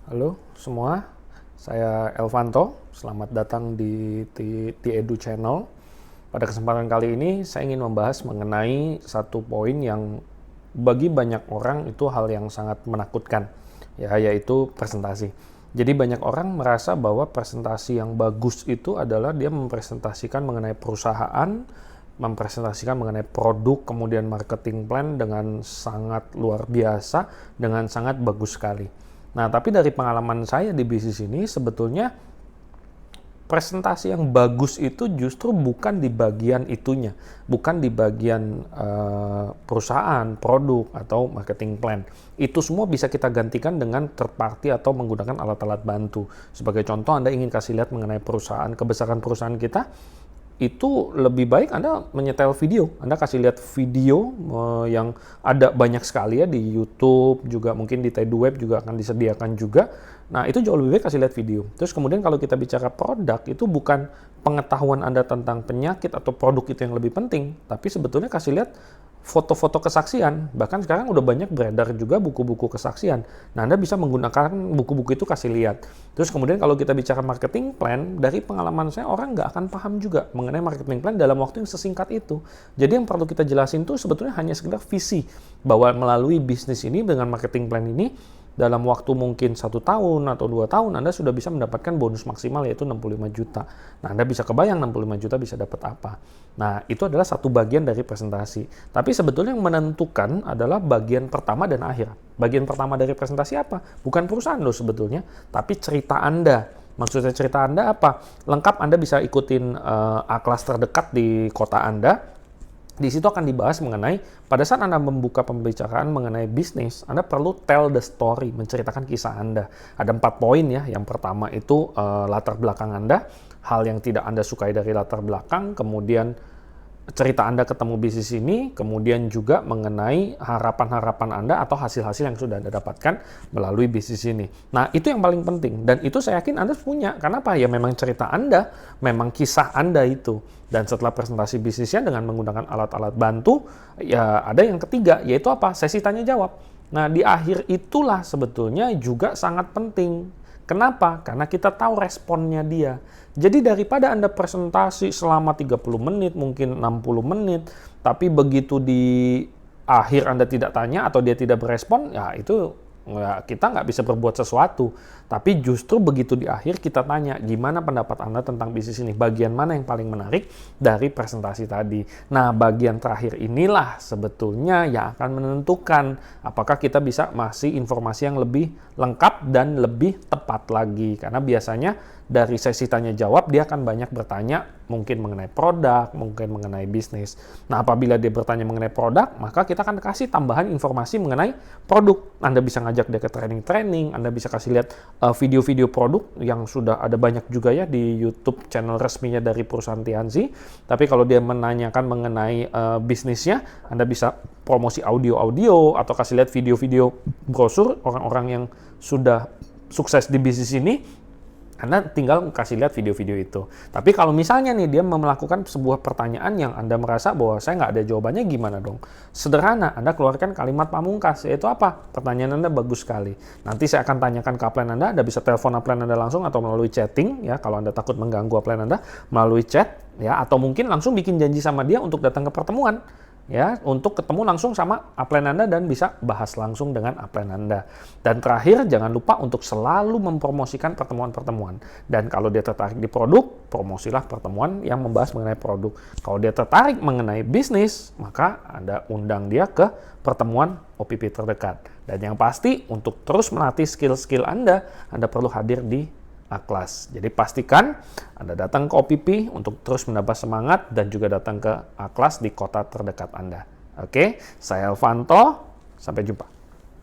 Halo semua, saya Elvanto. Selamat datang di Edu Channel. Pada kesempatan kali ini, saya ingin membahas mengenai satu poin yang bagi banyak orang itu hal yang sangat menakutkan, yaitu presentasi. Jadi banyak orang merasa bahwa presentasi yang bagus itu adalah dia mempresentasikan mengenai perusahaan, mempresentasikan mengenai produk, kemudian marketing plan dengan sangat luar biasa, dengan sangat bagus sekali. Nah, tapi dari pengalaman saya di bisnis ini, sebetulnya presentasi yang bagus itu justru bukan di bagian itunya, bukan di bagian perusahaan, produk, atau marketing plan. Itu semua bisa kita gantikan dengan third party atau menggunakan alat-alat bantu. Sebagai contoh, Anda ingin kasih lihat mengenai perusahaan, kebesaran perusahaan kita, itu lebih baik Anda menyetel video. Anda kasih lihat video yang ada banyak sekali ya di YouTube, juga mungkin di Tedweb juga akan disediakan juga. Nah, itu jauh lebih baik kasih lihat video. Terus kemudian kalau kita bicara produk, itu bukan pengetahuan Anda tentang penyakit atau produk itu yang lebih penting, tapi sebetulnya kasih lihat foto-foto kesaksian. Bahkan sekarang udah banyak beredar juga buku-buku kesaksian. Nah, Anda bisa menggunakan buku-buku itu kasih lihat. Terus kemudian kalau kita bicara marketing plan, dari pengalaman saya orang nggak akan paham juga mengenai marketing plan dalam waktu yang sesingkat itu. Jadi yang perlu kita jelasin tuh sebetulnya hanya sekedar visi, bahwa melalui bisnis ini dengan marketing plan ini, dalam waktu mungkin 1 tahun atau 2 tahun, Anda sudah bisa mendapatkan bonus maksimal yaitu 65 juta. Nah, Anda bisa kebayang 65 juta bisa dapat apa. Nah, itu adalah satu bagian dari presentasi. Tapi sebetulnya yang menentukan adalah bagian pertama dan akhir. Bagian pertama dari presentasi apa? Bukan perusahaan loh sebetulnya, tapi cerita Anda. Maksudnya cerita Anda apa? Lengkap Anda bisa ikutin A-kelas terdekat di kota Anda. Di situ akan dibahas mengenai, pada saat Anda membuka pembicaraan mengenai bisnis, Anda perlu tell the story, menceritakan kisah Anda. Ada 4 poin ya. Yang pertama itu latar belakang Anda, hal yang tidak Anda sukai dari latar belakang, kemudian cerita Anda ketemu bisnis ini, kemudian juga mengenai harapan-harapan Anda atau hasil-hasil yang sudah Anda dapatkan melalui bisnis ini. Nah, itu yang paling penting. Dan itu saya yakin Anda punya. Kenapa? Ya memang cerita Anda, memang kisah Anda itu. Dan setelah presentasi bisnisnya dengan menggunakan alat-alat bantu, ya ada yang ketiga, yaitu apa? Sesi tanya jawab. Nah, di akhir itulah sebetulnya juga sangat penting. Kenapa? Karena kita tahu responnya dia. Jadi daripada Anda presentasi selama 30 menit, mungkin 60 menit, tapi begitu di akhir Anda tidak tanya atau dia tidak berespon, ya itu kita nggak bisa berbuat sesuatu. Tapi justru begitu di akhir kita tanya, gimana pendapat Anda tentang bisnis ini? Bagian mana yang paling menarik dari presentasi tadi? Nah, bagian terakhir inilah sebetulnya yang akan menentukan apakah kita bisa masih informasi yang lebih lengkap dan lebih tepat lagi. Karena biasanya dari sesi tanya jawab dia akan banyak bertanya mungkin mengenai produk, mungkin mengenai bisnis. Nah, apabila dia bertanya mengenai produk, maka kita akan kasih tambahan informasi mengenai produk. Anda bisa ngajak dia ke training-training, Anda bisa kasih lihat video-video produk yang sudah ada banyak juga ya di YouTube channel resminya dari perusahaan Tianzi. Tapi kalau dia menanyakan mengenai bisnisnya, Anda bisa promosi audio-audio atau kasih lihat video-video brosur orang-orang yang sudah sukses di bisnis ini. Anda tinggal kasih lihat video-video itu. Tapi kalau misalnya nih dia melakukan sebuah pertanyaan yang Anda merasa bahwa saya nggak ada jawabannya, gimana dong? Sederhana, Anda keluarkan kalimat pamungkas, yaitu apa? Pertanyaan Anda bagus sekali. Nanti saya akan tanyakan ke upline Anda bisa telepon upline Anda langsung atau melalui chatting, ya kalau Anda takut mengganggu upline Anda, melalui chat, ya atau mungkin langsung bikin janji sama dia untuk datang ke pertemuan. Ya, untuk ketemu langsung sama upline Anda dan bisa bahas langsung dengan upline Anda. Dan terakhir, jangan lupa untuk selalu mempromosikan pertemuan-pertemuan. Dan kalau dia tertarik di produk, promosilah pertemuan yang membahas mengenai produk. Kalau dia tertarik mengenai bisnis, maka Anda undang dia ke pertemuan OPP terdekat. Dan yang pasti, untuk terus melatih skill-skill Anda perlu hadir di A-kelas. Jadi pastikan Anda datang ke OPP untuk terus menambah semangat dan juga datang ke A-kelas di kota terdekat Anda. Oke, saya Elvanto, sampai jumpa.